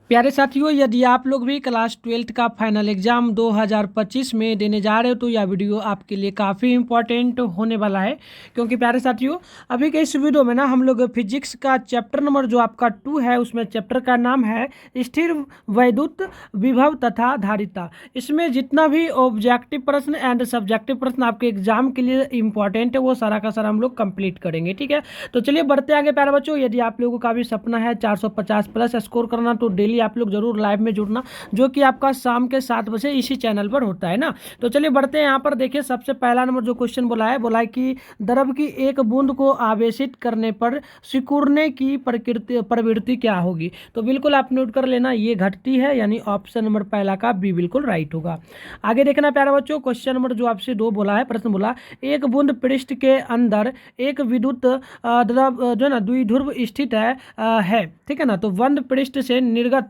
प्यारे साथियों, यदि आप लोग भी क्लास 12th का फाइनल एग्जाम 2025 में देने जा रहे हो तो यह वीडियो आपके लिए काफ़ी इंपॉर्टेंट होने वाला है। क्योंकि प्यारे साथियों, अभी के इस वीडियो में ना हम लोग फिजिक्स का चैप्टर नंबर जो आपका 2 है, उसमें चैप्टर का नाम है स्थिर वैद्युत विभव तथा धारिता। इसमें जितना भी ऑब्जेक्टिव प्रश्न एंड सब्जेक्टिव प्रश्न आपके एग्जाम के लिए इंपॉर्टेंट है वो सारा का सारा हम लोग कंप्लीट करेंगे। ठीक है, तो चलिए बढ़ते आगे प्यारे बच्चों। यदि आप लोगों का भी सपना है 450 प्लस स्कोर करना तो डेली आप लोग जरूर लाइव में जुड़ना, जो कि आपका शाम के 7 बजे इसी चैनल पर होता है ना। तो चलिए बढ़ते हैं। यहाँ पर देखिए, सबसे पहला नंबर जो क्वेश्चन बोला है कि द्रव की एक बूंद को आवेशित करने पर सिकुड़ने की प्रवृत्ति क्या होगी। तो बिल्कुल आप नोट कर लेना, ये घटती है, यानी ऑप्शन नंबर पहला का बी बिल्कुल राइट होगा। आगे देखना प्यारे बच्चों, क्वेश्चन नंबर जो आपसे 2 बोला है, प्रश्न बोला एक बूंद पृष्ठ के अंदर एक विद्युत द्रव जो है ना द्विध्रुव स्थित है, ठीक है ना। तो बंद पृष्ठ से निर्गत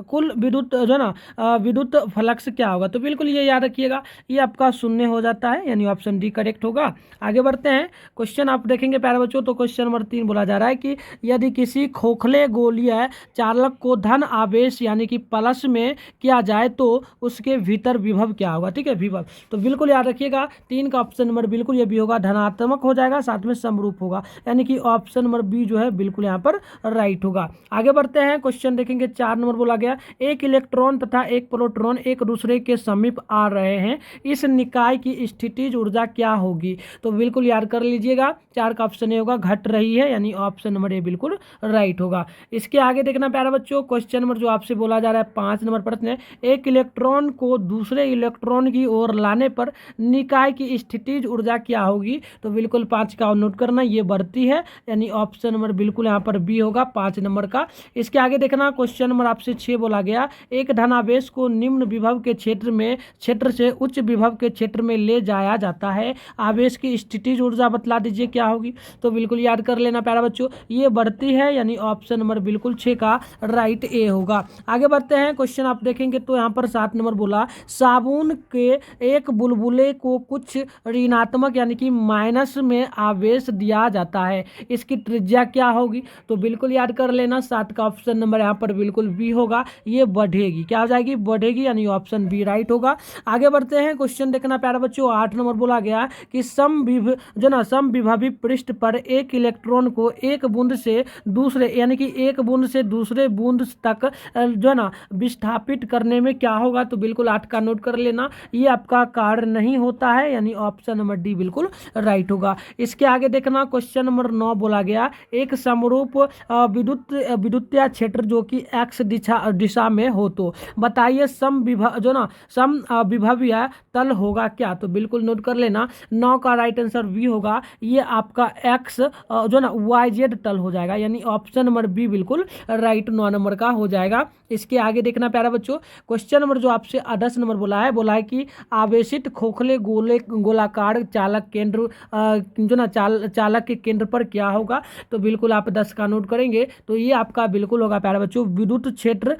कुल विद्युत जो है ना विद्युत फ्लक्स क्या होगा। तो बिल्कुल ये याद रखिएगा, ये आपका शून्य हो जाता है, यानी ऑप्शन डी करेक्ट होगा। आगे बढ़ते हैं, क्वेश्चन आप देखेंगे प्यारे बच्चों। तो क्वेश्चन नंबर 3 बोला जा रहा है कि यदि किसी खोखले गोलीय चालक को धन आवेश यानी कि प्लस में किया जाए तो उसके भीतर विभव क्या होगा। ठीक है, विभव। तो बिल्कुल याद रखिएगा, 3 का ऑप्शन नंबर बिल्कुल ये भी होगा, धनात्मक हो जाएगा, साथ में समरूप होगा, यानी कि ऑप्शन नंबर बी जो है बिल्कुल यहाँ पर राइट होगा। आगे बढ़ते हैं, क्वेश्चन देखेंगे 4 नंबर बोला गया एक इलेक्ट्रॉन तथा एक प्रोटॉन एक दूसरे के समीप आ रहे हैं, इस निकाय की स्थितिज ऊर्जा क्या होगी। तो बिल्कुल याद कर लीजिएगा, 4 का ऑप्शन ए होगा, घट रही है, यानी ऑप्शन नंबर ए बिल्कुल राइट होगा। इसके आगे देखना प्यारा बच्चों, क्वेश्चन नंबर जो आपसे बोला जा रहा है 5 नंबर प्रश्न है, एक इलेक्ट्रॉन को दूसरे इलेक्ट्रॉन की ओर लाने पर निकाय की स्थितिज ऊर्जा क्या होगी। तो बिल्कुल 5 का नोट करना, ये बढ़ती है, यानी ऑप्शन नंबर बिल्कुल यहाँ पर बी होगा, 5 नंबर का। इसके आगे देखना, क्वेश्चन नंबर आपसे 6 बोला गया एक धनावेश को निम्न विभव के क्षेत्र से उच्च विभव के क्षेत्र में ले जाया जाता है, आवेश की स्थितिज ऊर्जा बतला दीजिए क्या होगी। तो बिल्कुल याद कर लेना प्यारा बच्चों, ये बढ़ती है, यानी ऑप्शन नंबर बिल्कुल 6 का राइट ए होगा। आगे बढ़ते हैं, क्वेश्चन आप देखेंगे तो यहाँ पर 7 नंबर बोला साबुन के एक बुलबुले को कुछ ऋणात्मक यानी कि माइनस में आवेश दिया जाता है, इसकी त्रिज्या क्या होगी। तो बिल्कुल याद कर लेना, 7 का ऑप्शन नंबर यहाँ पर बिल्कुल बी होगा, ये बढ़ेगी, क्या हो जाएगी, बढ़ेगी, यानी ऑप्शन बी राइट होगा। आगे बढ़ते हैं, क्वेश्चन देखना प्यारा बच्चों, 8 नंबर बोला गया कि समविभवी पृष्ठ पर एक इलेक्ट्रॉन को एक बूंद से दूसरे यानी कि एक बूंद से दूसरे बूंद तक जो है ना विस्थापित करने में क्या होगा। तो बिल्कुल 8 का नोट कर लेना, ये आपका कार्य नहीं होता है, यानी ऑप्शन नंबर डी बिल्कुल राइट होगा। इसके आगे देखना, क्वेश्चन नंबर 9 बोला गया एक समरूप विद्युतीय क्षेत्र जो कि एक्स दिशा में हो तो बताइए सम विभवीय तल होगा क्या। तो बिल्कुल नोट कर लेना, 9 का राइट आंसर बी होगा, ये आपका एक्स जो ना वाई जेड तल हो जाएगा, यानी ऑप्शन नंबर बी बिल्कुल राइट 9 नंबर का हो जाएगा। इसके आगे देखना प्यारा बच्चों, क्वेश्चन नंबर जो आपसे 10 नंबर बोला है कि आवेशित खोखले गोलाकार चालक केंद्र जो ना चालक के केंद्र पर क्या होगा। तो बिल्कुल आप 10 का नोट करेंगे तो ये आपका बिल्कुल होगा प्यारा बच्चों, विद्युत क्षेत्र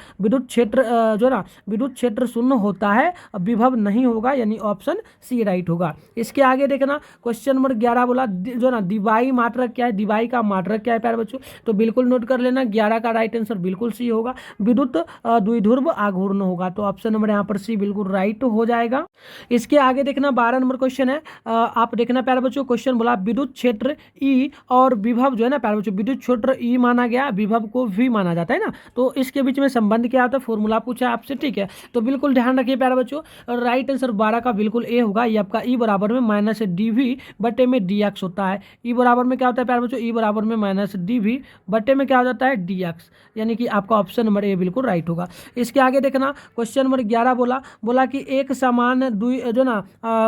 जो ना विद्युत क्षेत्र शून्य होता है, विभव नहीं होगा, यानी ऑप्शन सी राइट होगा। इसके आगे देखना, क्वेश्चन नंबर 11 बोला जो ना दिवाई मात्रक क्या है, दिवाई का मात्रक क्या है प्यारे बच्चों। तो बिल्कुल नोट कर लेना, 11 का राइट आंसर बिल्कुल सी होगा, विद्युत द्विध्रुव आघूर्ण होगा, तो ऑप्शन नंबर यहाँ पर सी बिल्कुल राइट हो जाएगा। इसके आगे देखना 12 नंबर क्वेश्चन है, आप देखना प्यारे बच्चों, क्वेश्चन बोला विद्युत क्षेत्र ई और विभव जो है ना प्यारे बच्चों, विद्युत क्षेत्र ई माना गया, विभव को भी माना जाता है ना, तो इसके बीच में संबंध क्या होता है, फॉर्मूला पूछा आपसे। ठीक है, तो बिल्कुल ध्यान रखिए प्यारे बच्चों, राइट आंसर 12 का बिल्कुल ए होगा, ये आपका ई बराबर में माइनस डी वी बटे में डी एक्स होता है। ई बराबर में क्या होता है प्यारे बच्चों, ई बराबर में माइनस डी वी बटे में क्या हो जाता है, डी एक्स, यानी कि आपका ऑप्शन नंबर ए बिल्कुल राइट होगा। इसके आगे देखना, क्वेश्चन नंबर 11 बोला कि एक समान जो ना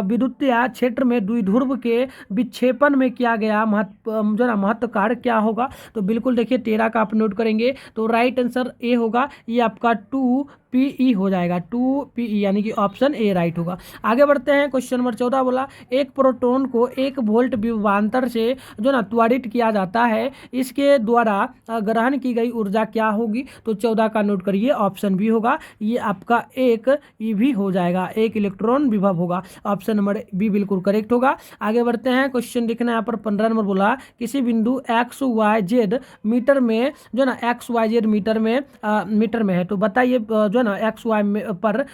विद्युतीय क्षेत्र में द्विध्रुव के विक्षेपण में किया गया महत्व कार्य क्या होगा। तो बिल्कुल देखिए 13 का आप नोट करेंगे तो राइट आंसर ए होगा, होगा, ये आपका 2 PE हो जाएगा, 2 PE यानी कि ऑप्शन ए राइट होगा। आगे बढ़ते हैं, क्वेश्चन नंबर 14 बोला एक प्रोटॉन को 1 वोल्ट विभवांतर से जो ना त्वरित किया जाता है, इसके द्वारा ग्रहण की गई ऊर्जा क्या होगी? तो 14 का नोट करिए, ऑप्शन बी होगा, ये आपका 1 EV हो जाएगा, 1 इलेक्ट्रॉन विभव होगा, ऑप्शन नंबर बी बिल्कुल करेक्ट होगा। आगे बढ़ते हैं, क्वेश्चन देखना यहाँ पर 15 नंबर बोला किसी बिंदु XYZ मीटर में जो ना XYZ मीटर में है, तो बताइए जो ना XY पर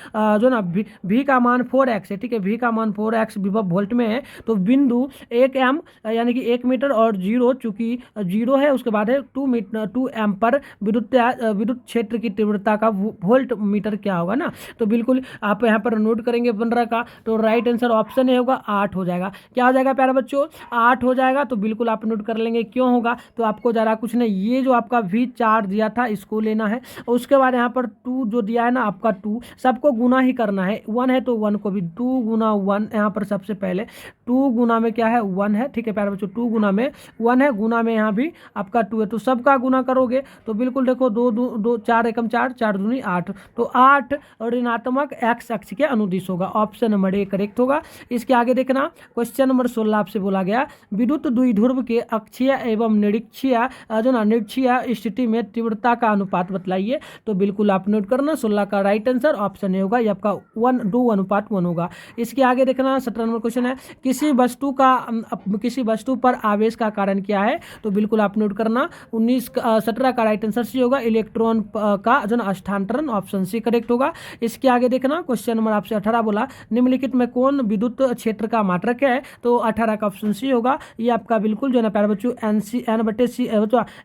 जो ना V का मान 4x है, ठीक है, V का मान 4x विभव वोल्ट में है, तो बिंदु 1m यानी कि 1 मीटर और 0 चूंकि 0 है, उसके बाद है 2m पर विद्युत क्षेत्र की तीव्रता का वोल्ट मीटर क्या होगा ना, तो बिल्कुल आप यहाँ पर नोट करेंगे 15 का, तो राइट आंसर ऑप्शन ए होगा, 8 हो जाएगा। क्या हो जाएगा प्यारे बच्चों? 8 हो जाएगा, तो बिल्कुल आप नोट कर लेंगे। क्यों होगा? तो आपको ज़रा कुछ नहीं, ये जो आपका V चार्ज दिया था इसको लेना है, उसके बाद यहाँ पर 2 जो दिया है ना आपका 2 सबको गुना ही करना है, 1 है तो 1 को भी 2 गुना 1, यहाँ पर सबसे पहले 2 गुना में क्या है 1 है, ठीक है प्यारे बच्चों, 2 गुना में 1 है, गुना में यहाँ भी आपका 2 है, तो सबका गुना करोगे तो बिल्कुल देखो 2 4 एकम 4 4 दूनी 8, तो 8 ऋणात्मक x अक्ष के अनुदिश होगा, ऑप्शन नंबर ए करेक्ट होगा। इसके आगे देखना, क्वेश्चन नंबर 16 आपसे बोला गया विद्युत द्विध्रुव के अक्षीय एवं निरक्षीय जो ना निरक्षीय स्थिति में तीव्रता का अनुपात बतलाइए, तो बिल्कुल आप नोट करना 16 का राइट आंसर ऑप्शन ए होगा, ये आपका 1:2:1 होगा। इसके आगे देखना 17 नंबर क्वेश्चन है किसी वस्तु पर आवेश का कारण क्या है, तो बिल्कुल आप नोट करना 17 का राइट आंसर सी होगा, इलेक्ट्रॉन का जो ना स्थानांतरण, ऑप्शन सी करेक्ट होगा। इसके आगे देखना क्वेश्चन नंबर आपसे 18 बोला निम्नलिखित में कौन विद्युत क्षेत्र का मात्रक है, तो 18 का ऑप्शन सी होगा, ये आपका बिल्कुल जो है ना प्यारे बच्चों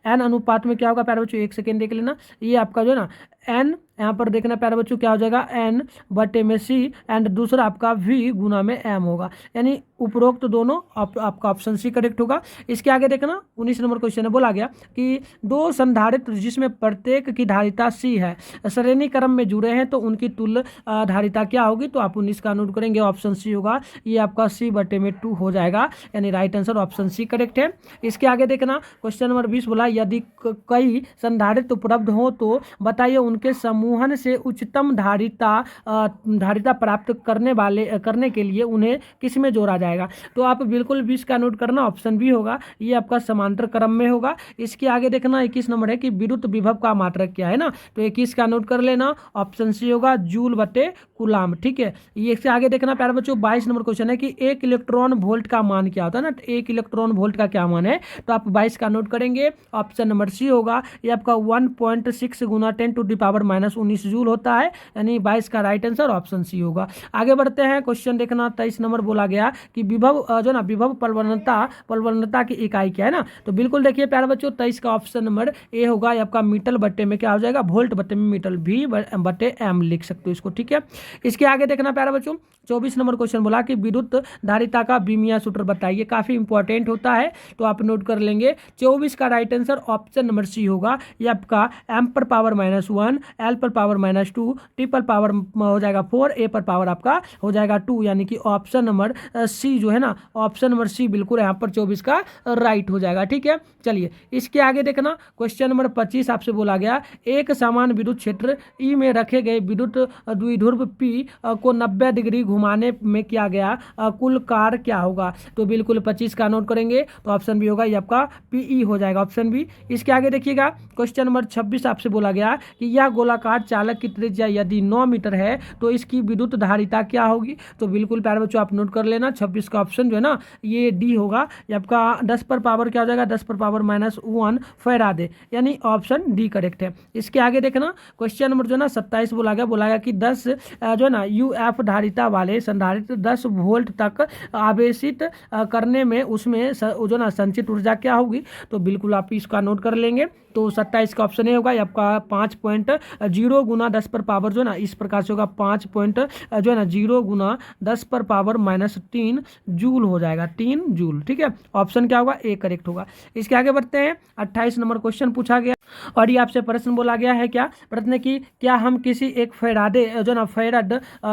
N अनुपात में क्या होगा प्यारे बच्चों, 1 सेकेंड देख लेना, ये आपका जो है ना N यहाँ पर देखना प्यारे बच्चों क्या हो जाएगा N/C एंड दूसरा आपका V गुना में M होगा, यानी उपरोक्त दोनों आपका ऑप्शन सी करेक्ट होगा। इसके आगे देखना 19 नंबर क्वेश्चन है, बोला गया कि 2 संधारित्र जिसमें प्रत्येक की धारिता C है श्रेणी क्रम में जुड़े हैं, तो उनकी तुल्य धारिता क्या होगी, तो आप 19 का नोट करेंगे, ऑप्शन सी होगा, ये आपका C/2 हो जाएगा, यानी right answer option C correct है। इसके आगे देखना क्वेश्चन नंबर 20 बोला यदि कई संधारित्र उपलब्ध हो तो बताइए उनके समूहन से उच्चतम धारिता प्राप्त करने के लिए उन्हें किस में जोड़ा जाएगा, तो आप बिल्कुल 20 का नोट करना, ऑप्शन बी होगा, ये आपका समांतर क्रम में होगा। इसके आगे देखना 21 नंबर है कि विद्युत विभव का मात्रक क्या है ना, तो 21 का नोट कर लेना, ऑप्शन सी होगा, जूल/कूलाम, ठीक है। ये इससे आगे देखना प्यारे बच्चों 22 नंबर क्वेश्चन है कि 1 इलेक्ट्रॉन वोल्ट का मान क्या होता है ना, 1 इलेक्ट्रॉन वोल्ट का क्या मान है, तो आप 22 का नोट करेंगे, ऑप्शन नंबर सी होगा, ये आपका 1.6 गुना 10⁻⁻19 जूल होता है, यानी 22 का राइट आंसर ऑप्शन सी होगा। आगे बढ़ते हैं, क्वेश्चन देखना 23 नंबर बोला गया कि विभव जो ना विभव प्रवणता की इकाई क्या है ना, तो बिल्कुल देखिए प्यारे बच्चों 23 का ऑप्शन नंबर ए होगा, ये आपका मीटर बट्टे में क्या हो जाएगा, वोल्ट बट्टे में मीटर, V/M लिख सकते हो इसको, ठीक है। इसके आगे देखना प्यारे बच्चों 24 नंबर क्वेश्चन बोला कि विद्युत धारिता का बीमिया सूत्र बताइए, काफी इंपॉर्टेंट होता है, तो आप नोट कर लेंगे 24 का right answer option number C होगा, ये आपका M/−1 L/−2 T/पावर हो जाएगा 4 A/पावर आपका हो जाएगा 2, यानी कि ऑप्शन नंबर सी जो है ना, ऑप्शन नंबर सी बिल्कुल यहाँ पर 24 का राइट हो जाएगा, ठीक है। चलिए इसके आगे देखना क्वेश्चन नंबर 25 आपसे बोला गया एक समान विद्युत क्षेत्र ई में रखे गए विद्युत द्विध्रुव P को 90 डिग्री घुमाने में किया गया कुल कार्य क्या होगा, तो बिल्कुल 25 का नोट करेंगे, तो ऑप्शन बी होगा, ये आपका PE हो जाएगा, ऑप्शन बी। इसके आगे देखिएगा क्वेश्चन नंबर 26 आपसे बोला गया कि यह गोलाकार चालक की त्रिज्या यदि 9 मीटर है तो इसकी विद्युत धारिता क्या होगी, तो बिल्कुल प्यारे बच्चों आप नोट कर लेना 26 का ऑप्शन जो है ना ये डी होगा, ये आपका 10 क्या हो जाएगा 10⁻⁻1 फैराडे, यानी ऑप्शन डी करेक्ट है। इसके आगे देखना क्वेश्चन नंबर जो है ना 27 बोला गया कि 10 जो है ना UF धारिता वाले संधारित्र 10 वोल्ट तक आवेशित करने में उसमें जो ना संचित ऊर्जा क्या होगी, तो बिल्कुल आप इसका नोट कर लेंगे, तो 27 का ऑप्शन ए होगा, ये आपका 5.0 गुना 10 पर पावर जो है ना इस प्रकार से होगा 5.0 गुना 10 पर पावर -3 जूल हो जाएगा, 3 जूल, ठीक है। ऑप्शन क्या होगा, ए करेक्ट होगा। इसके आगे बढ़ते हैं 28 नंबर क्वेश्चन पूछा गया और ये आपसे प्रश्न बोला गया है क्या, प्रश्न की क्या हम किसी एक फैराड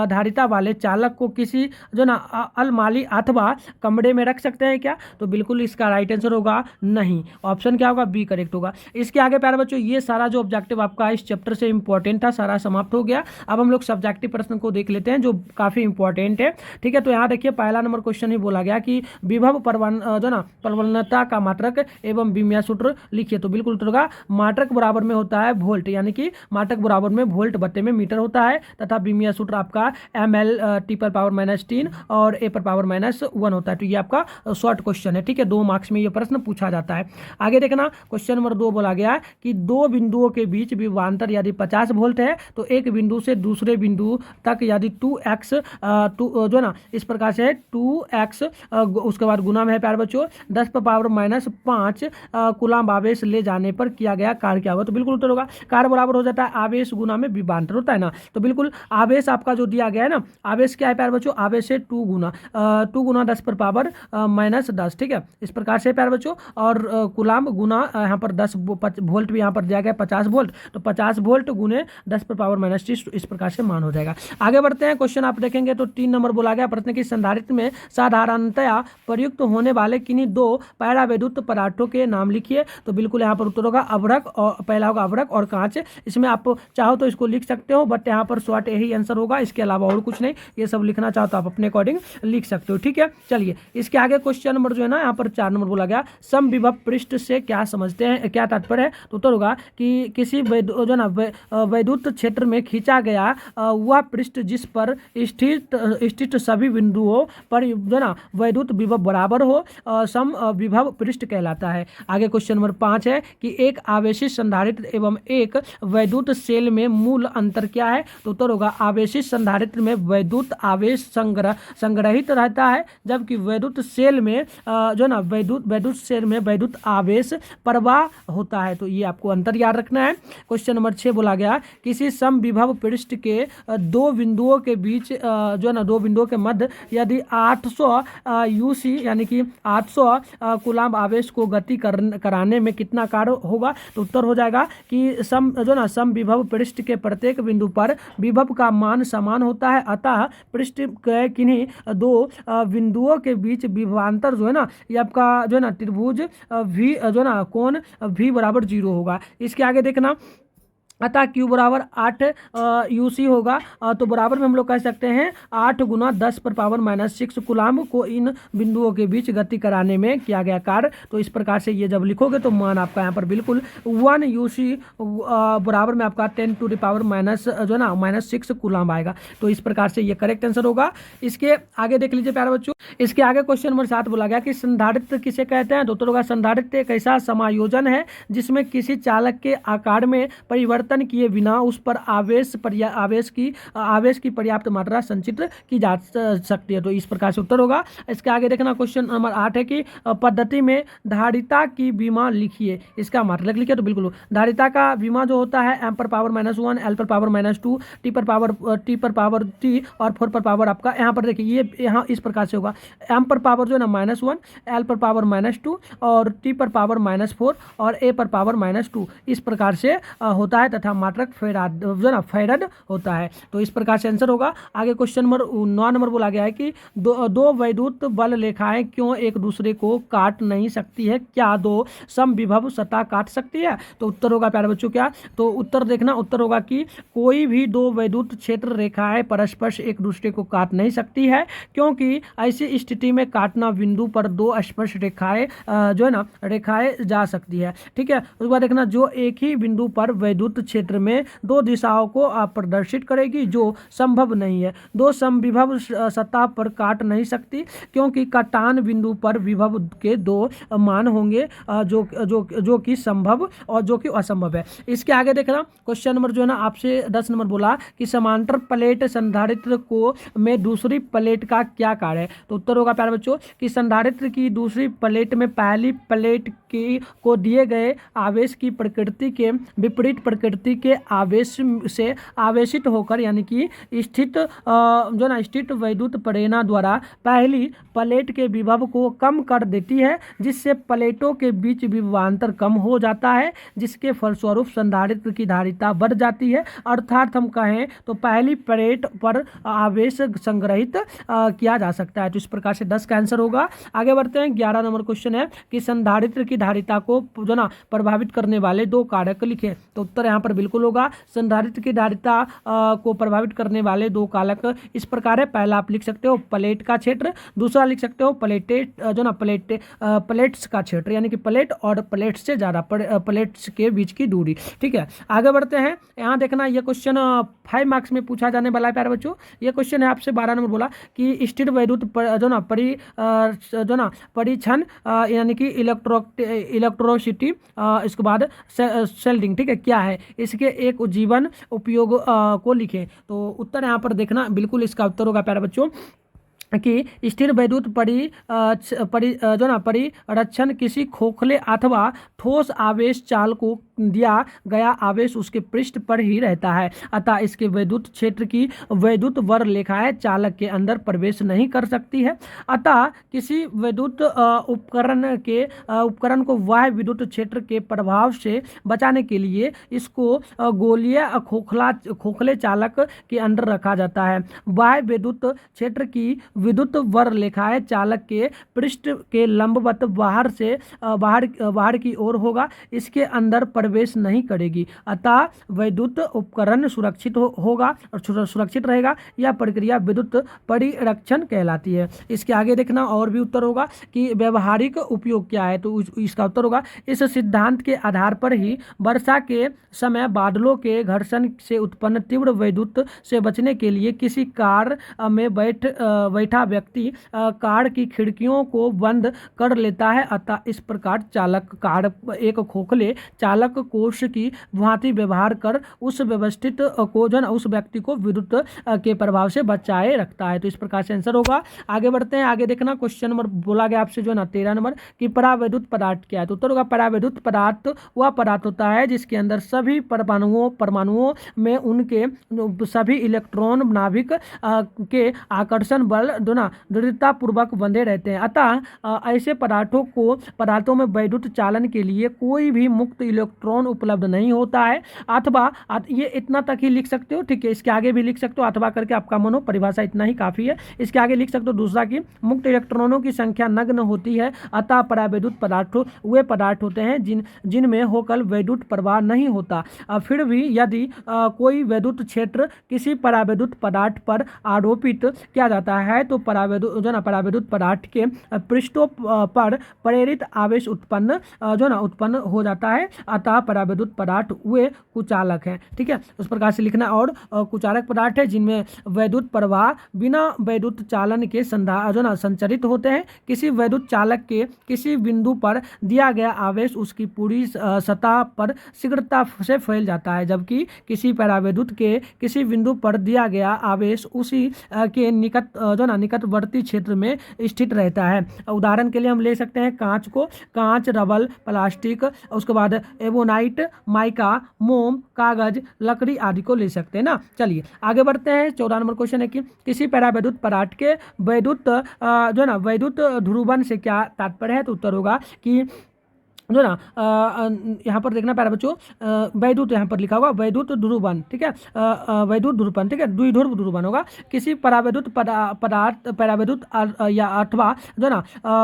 धारिता वाले चालक को किसी जो ना अलमारी अथवा कमरे में रख सकते हैं क्या, तो बिल्कुल इसका राइट आंसर होगा नहीं, ऑप्शन क्या होगा, बी करेक्ट होगा। इसके इसके आगे प्यारे बच्चों ये सारा जो ऑब्जेक्टिव आपका इस चैप्टर से इंपॉर्टेंट था सारा समाप्त हो गया। अब हम लोग सब्जेक्टिव प्रश्न को देख लेते हैं जो काफी इंपॉर्टेंट है। ठीक है, तो यहाँ देखिए पहला नंबर क्वेश्चन ही बोला गया कि विभव प्रवणता का मात्रक एवं विमीय सूत्र लिखिए। तो बिल्कुल उत्तर होगा मात्रक बराबर में होता है वोल्ट, यानी कि मात्रक बराबर में वोल्ट बट्टे में मीटर होता है, तथा विमीय सूत्र आपका ml T⁻³ और A⁻⁻1 होता है। तो ये आपका शॉर्ट क्वेश्चन है। ठीक है, 2 मार्क्स में ये प्रश्न पूछा जाता है। आगे देखना क्वेश्चन नंबर 2 बोला गया कि दो बिंदुओं के बीच विभवांतर यदि 50 वोल्ट है तो एक बिंदु से दूसरे बिंदु तक यदि 2x जो ना इस प्रकार से 2x उसके बाद गुना में है प्यारे बच्चों 10⁻⁻5 कूलम्ब आवेश ले जाने पर किया गया कार्य क्या होगा। तो बिल्कुल उत्तर होगा कार्य बराबर हो जाता है आवेश गुना में विभवांतर होता है ना। तो बिल्कुल आवेश आपका जो दिया गया है ना, आवेश क्या है प्यारे बच्चों, आवेश है 2 गुना 10⁻⁻10। ठीक है, इस प्रकार से प्यारे बच्चों, और कूलम्ब गुना यहाँ पर 10 वोल्ट भी यहाँ पर दिया गया 50 वोल्ट, तो 50 वोल्ट गुने 10⁻⁻30 इस प्रकार से मान हो जाएगा। आगे बढ़ते हैं, क्वेश्चन आप देखेंगे तो 3 नंबर बोला गया प्रश्न की संधारित्र में साधारणतया प्रयुक्त होने वाले किन्हीं 2 पैरावैद्युत पदार्थों के नाम लिखिए। तो बिल्कुल यहाँ पर उत्तर होगा अभ्रक, और पहला होगा अभ्रक और कांच। इसमें आप चाहो तो इसको लिख सकते हो, बट यहाँ पर शॉर्ट यही आंसर होगा, इसके अलावा और कुछ नहीं। ये सब लिखना चाहो तो आप अपने अकॉर्डिंग लिख सकते हो। ठीक है, चलिए इसके आगे क्वेश्चन नंबर जो है ना यहाँ पर 4 नंबर बोला गया समविभव पृष्ठ से क्या समझते हैं, क्या तात्पर्य है। तो उत्तर होगा कि किसी वैद्युत क्षेत्र में खींचा गया वह पृष्ठ जिस पर स्थित सभी बिंदुओं पर जो ना वैद्युत विभव बराबर हो समविभव पृष्ठ कहलाता है। आगे क्वेश्चन नंबर 5 है कि एक आवेशित संधारित्र एवं एक वैद्युत सेल में मूल अंतर क्या है। तो उत्तर होगा आवेशित संधारित्र में वैद्युत आवेश संग्रहित रहता है, जबकि वैद्युत सेल में जो ना वैद्युत सेल में वैद्युत आवेश प्रवाह होता है। तो ये आपको अंतर याद रखना है। क्वेश्चन नंबर 6 बोला गया किसी समविभव पृष्ठ के 2 बिंदुओं के बीच जो ना 2 बिंदुओं के मध्य यदि 800 यूसी यानी कि 800 कूलम्ब आवेश को गति कराने में कितना कार्य होगा। तो उत्तर हो जाएगा कि समविभव पृष्ठ के प्रत्येक बिंदु पर विभव का मान समान होता है, अतः पृष्ठ के किन्हीं 2 बिंदुओं के बीच विभवांतर जो है ना ये आपका जो है ना त्रिभुज भी जो है ना कोण भी बराबर 0 होगा। इसके आगे देखना अतः Q बराबर 8 यूसी होगा। तो बराबर में हम लोग कह सकते हैं 8 गुना 10⁻⁻6 कूलम्ब को इन बिंदुओं के बीच गति कराने में किया गया कार्य। तो इस प्रकार से ये जब लिखोगे तो मान आपका यहाँ पर बिल्कुल 1 यूसी बराबर में आपका 10⁻⁻ जो ना -6 कूलम्ब आएगा। तो इस प्रकार से ये करेक्ट आंसर होगा। इसके आगे देख लीजिए प्यारे बच्चों, इसके आगे क्वेश्चन नंबर 7 बोला गया कि संधारित्र किसे कहते हैं। तो उत्तर होगा संधारित्र एक ऐसा समायोजन है जिसमें किसी चालक के आकार में परिवर्तन किए बिना उस पर आवेश की पर्याप्त मात्रा संचित की जा सकती है। तो इस प्रकार से उत्तर होगा। इसके आगे देखना क्वेश्चन नंबर 8 है कि पद्धति में धारिता की विमा लिखिए, इसका मात्रक लिखिए। तो बिल्कुल धारिता का विमा जो होता है m⁻⁻1 l⁻⁻2 t⁻T और 4 आपका यहाँ पर देखिए ये यहाँ इस प्रकार से होगा m जो है ना -1 l⁻⁻2 और t⁻⁻4 और a⁻⁻2 इस प्रकार से होता है, तथा मात्रक फैराड होता है। तो इस प्रकार से आंसर होगा। आगे क्वेश्चन नंबर 9 नंबर बोला गया है कि दो वैद्युत बल रेखाएं क्यों एक दूसरे को काट नहीं सकती है, क्या 2 समविभव सतह काट सकती है। तो उत्तर होगा प्यारे बच्चों क्या, तो उत्तर देखना उत्तर होगा कि कोई भी 2 वैद्युत क्षेत्र रेखाएं परस्पर एक दूसरे को काट नहीं सकती है, क्योंकि ऐसी स्थिति में काटना बिंदु पर 2 स्पर्श रेखाएं जो है ना रेखाएं जा सकती है। ठीक है, उसके बाद देखना जो एक ही बिंदु पर वैद्युत क्षेत्र में 2 दिशाओं को प्रदर्शित करेगी जो संभव नहीं है। 2 समविभव सतह पर काट नहीं सकती क्योंकि काटान बिंदु पर विभव के 2 मान होंगे जो कि संभव और जो कि असंभव है। इसके आगे देखना क्वेश्चन नंबर जो है ना आपसे 10 नंबर बोला कि समांतर प्लेट संधारित्र को में दूसरी प्लेट का क्या कार्य है। तो उत्तर होगा प्यारे बच्चों कि संधारित्र की दूसरी प्लेट में पहली प्लेट को दिए गए आवेश की प्रकृति के विपरीत प्रकृति प्रवृत्ति के आवेश से आवेशित होकर यानी कि स्थित स्थित वैद्युत प्रेरणा द्वारा पहली प्लेट के विभव को कम कर देती है, जिससे प्लेटों के बीच विभवांतर कम हो जाता है, जिसके फलस्वरूप संधारित्र की धारिता बढ़ जाती है। अर्थात हम कहें तो पहली प्लेट पर आवेश संग्रहित किया जा सकता है। तो इस प्रकार से 10 का आंसर होगा। आगे बढ़ते हैं। 11 नंबर क्वेश्चन है कि संधारित्र की धारिता को प्रभावित करने वाले 2 कारक लिखें। तो उत्तर यहाँ पर बिल्कुल होगा। संधारित्र की धारिता को प्रभावित करने वाले 2 कारक इस प्रकार है। पहला आप लिख सकते हो प्लेट का क्षेत्र, दूसरा लिख सकते हो प्लेट्स का क्षेत्र, यानी कि प्लेट और प्लेट से ज़्यादा प्लेट्स के बीच की दूरी। ठीक है, आगे बढ़ते हैं। यहाँ देखना, ये क्वेश्चन 5 मार्क्स में पूछा जाने वाला है प्यारे बच्चों। ये क्वेश्चन है आपसे 12 नंबर बोला कि स्थिर वैद्युत परिक्षण यानी कि इलेक्ट्रोसिटी, इसके बाद सेल्डिंग, ठीक है, क्या है, इसके एक उज्जीवन उपयोग को लिखें। तो उत्तर यहाँ पर देखना, बिल्कुल इसका उत्तर होगा प्यारे बच्चों कि स्थिर वैद्युत परिरक्षण किसी खोखले अथवा ठोस आवेश चाल को दिया गया आवेश उसके पृष्ठ पर ही रहता है, अतः इसके वैद्युत क्षेत्र की वैद्युत वर रेखाएं चालक के अंदर प्रवेश नहीं कर सकती है। अतः किसी वैद्युत उपकरण को वह विद्युत क्षेत्र के प्रभाव से बचाने के लिए इसको गोलीय खोखले चालक के अंदर रखा जाता है। वह विद्युत क्षेत्र की विद्युत वर रेखाएं चालक के पृष्ठ के लंबवत बाहर की ओर होगा, इसके अंदर प्रवेश नहीं करेगी, अतः वैद्युत उपकरण सुरक्षित होगा और सुरक्षित रहेगा। यह प्रक्रिया विद्युत परिरक्षण कहलाती है। इसके आगे देखना और भी उत्तर होगा कि व्यवहारिक उपयोग क्या है। तो इसका उत्तर होगा, इस सिद्धांत के आधार पर ही वर्षा के समय बादलों के घर्षण से उत्पन्न तीव्र विद्युत से बचने के लिए किसी कार में बैठा व्यक्ति कार की खिड़कियों को बंद कर लेता है, अतः इस प्रकार चालक कार एक खोखले चालक कोश की भांति व्यवहार कर उस व्यवस्थित को उस व्यक्ति को विद्युत के प्रभाव से बचाए रखता है। तो इस प्रकार से आंसर होगा। आगे बढ़ते हैं। आगे देखना, क्वेश्चन नंबर बोला गया आपसे 13 नंबर कि परावैद्युत पदार्थ क्या है। तो उत्तर होगा, परावैद्युत पदार्थ वह पदार्थ होता है जिसके अंदर सभी परमाणुओं में उनके सभी इलेक्ट्रॉन नाभिक के आकर्षण बल दृढ़ता पूर्वक बंधे रहते हैं। अतः ऐसे पदार्थों में वैद्युत चालन के लिए कोई भी मुक्त इलेक्ट्रॉन उपलब्ध नहीं होता है। अथवा ये इतना तक ही लिख सकते हो, ठीक है। इसके आगे भी लिख सकते हो, अथवा करके आपका मन हो, परिभाषा इतना ही काफी है। इसके आगे लिख सकते हो दूसरा कि मुक्त इलेक्ट्रॉनों की संख्या नगण्य होती है, अतः परावैद्युत पदार्थ वे पदार्थ होते हैं जिनमें होकर वैद्युत प्रवाह नहीं होता। फिर भी यदि कोई वैद्युत क्षेत्र किसी परावैद्युत पदार्थ पर आरोपित किया जाता है तो परावैद्युत पदार्थ के पृष्ठों पर प्रेरित आवेश उत्पन्न हो जाता है, अतः परावैद्युत पदार्थ वे कुचालक हैं। ठीक है, उस प्रकार से लिखना। और कुचालक पदार्थ है जिनमें वैद्युत प्रवाह बिना वैद्युत चालन के संचरित होते हैं। किसी वैद्युत चालक के किसी बिंदु पर दिया गया आवेश उसकी पूरी सतह पर शीघ्रता से फैल जाता है, जबकि किसी परावैद्युत के किसी बिंदु पर दिया गया आवेश उसी के निकटवर्ती क्षेत्र में स्थित रहता है। उदाहरण के लिए हम ले सकते हैं कांच, रबड़, प्लास्टिक, उसके बाद एबोनाइट, माइका, मोम, कागज, लकड़ी आदि को ले सकते हैं ना। चलिए आगे बढ़ते हैं। 14 नंबर क्वेश्चन है कि किसी परावैद्युत पदार्थ के वैद्युत ध्रुवन से क्या तात्पर्य है। तो उत्तर होगा कि यहाँ पर देखना प्यारे बच्चों, वैद्युत यहाँ पर लिखा होगा वैद्युत ध्रुवन, ठीक है, वैद्युत ध्रुवन, ठीक है, द्विध्रुव ध्रुवन होगा। किसी परावैद्युत परावैद्युत या अथवा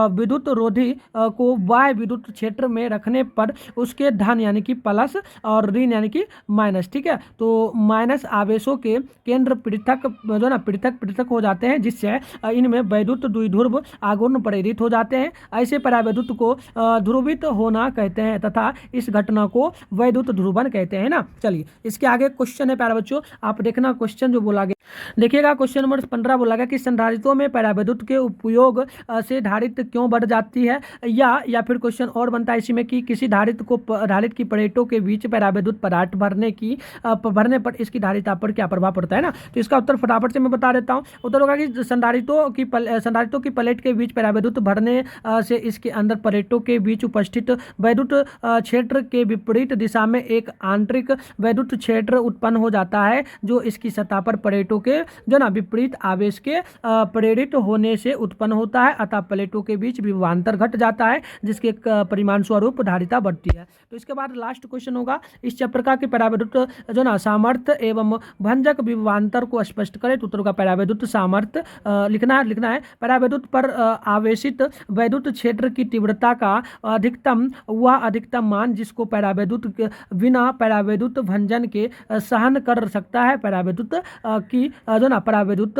विद्युत रोधी को बाह्य विद्युत क्षेत्र में रखने पर उसके धन यानी कि प्लस और ऋण यानी कि माइनस, ठीक है। तो माइनस आवेशों के केंद्र पृथक हो जाते हैं, जिससे इनमें वैद्युत द्विध्रुव आघूर्ण प्रेरित हो जाते हैं। ऐसे परावैद्युत को ध्रुवित होना कहते हैं तथा इस घटना को वैद्युत ध्रुवन कहते हैं ना। चलिए इसके आगे क्वेश्चन है प्यारे बच्चों, आप देखना क्वेश्चन जो बोला गया, देखिएगा क्वेश्चन नंबर 15 बोला गया कि संधारित्रों में परावैद्युत के उपयोग से धारित्र क्यों बढ़ जाती है, या फिर क्वेश्चन और बनता है इसी में कि किसी धारित्र की प्लेटों के बीच परावैद्युत पदार्थ भरने पर इसकी धारिता पर क्या प्रभाव पड़ता है ना। तो इसका उत्तर फटाफट से मैं बता देता हूँ। उत्तर होगा कि संधारित्रों की प्लेट के बीच परावैद्युत भरने से इसके अंदर प्लेटों के बीच उपस्थित वैद्युत क्षेत्र के विपरीत दिशा में एक आंतरिक वैद्युत क्षेत्र उत्पन्न हो जाता है जो इसकी सतह पर प्लेटों के जो ना विपरीत आवेश के प्रेरित होने से उत्पन्न होता है, अतः प्लेटों के बीच विभवांतर घट जाता है जिसके परिमाण स्वरूप धारिता बढ़ती है। तो इसके बाद लास्ट क्वेश्चन होगा, इस चक्र का कि परावैद्युत जो ना सामर्थ्य एवं भंजक विभवांतर को स्पष्ट करें। तो उत्तर होगा परावैद्युत सामर्थ्य लिखना है परावैद्युत पर आवेशित वैद्युत क्षेत्र की तीव्रता का अधिकतम मान जिसको परावैद्युत बिना परावैद्युत भंजन के सहन कर सकता है परावैद्युत की जो ना परावैद्युत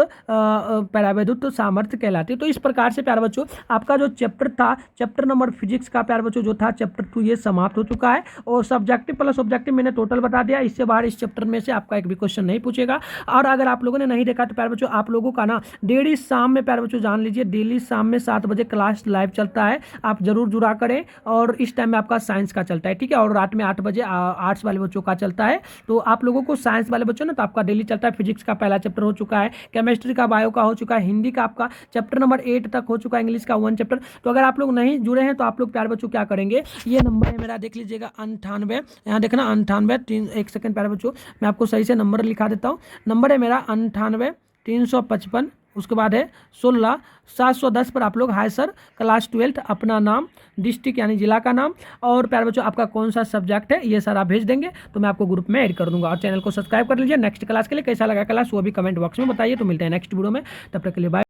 सामर्थ्य कहलाती है। तो इस प्रकार से प्यारे बच्चों आपका जो चैप्टर था, चैप्टर नंबर फिजिक्स का प्यारे बच्चों जो था चैप्टर 2 ये समाप्त हो चुका है। और सब्जेक्टिव प्लस ऑब्जेक्टिव मैंने टोटल बता दिया, इससे बाहर इस चैप्टर में से आपका एक भी क्वेश्चन नहीं पूछेगा। और अगर आप लोगों ने नहीं देखा तो प्यारे बच्चों आप लोगों का ना डेली शाम में प्यारे बच्चों जान लीजिए, डेली शाम में 7 बजे क्लास लाइव चलता है, आप जरूर जुड़ा करें। और इस टाइम में आपका साइंस का चलता है, ठीक है, और रात में 8 बजे आर्ट्स वाले बच्चों का चलता है। तो आप लोगों को साइंस वाले बच्चों ना तो आपका डेली चलता है, फिजिक्स का पहला चैप्टर हो चुका है, केमिस्ट्री का, बायो का हो चुका है, हिंदी का आपका चैप्टर नंबर 8 तक हो चुका है, इंग्लिश का 1 चैप्टर। तो अगर आप लोग नहीं जुड़े हैं तो आप लोग प्यारे बच्चों क्या करेंगे, ये नंबर है मेरा देख लीजिएगा 98, यहाँ देखना 98 1 सेकंड प्यारे बच्चों मैं आपको सही से नंबर लिखा देता हूँ। नंबर है मेरा 98 355, उसके बाद है 16 710 पर आप लोग हाय सर क्लास 12 अपना नाम, डिस्ट्रिक्ट यानी जिला का नाम और प्यारे बच्चों आपका कौन सा सब्जेक्ट है ये सर आप भेज देंगे तो मैं आपको ग्रुप में ऐड कर दूंगा। और चैनल को सब्सक्राइब कर लीजिए। नेक्स्ट क्लास के लिए कैसा लगा क्लास वो भी कमेंट बॉक्स में बताइए। तो मिलते हैं नेक्स्ट वीडियो में, तब तक के लिए बाय।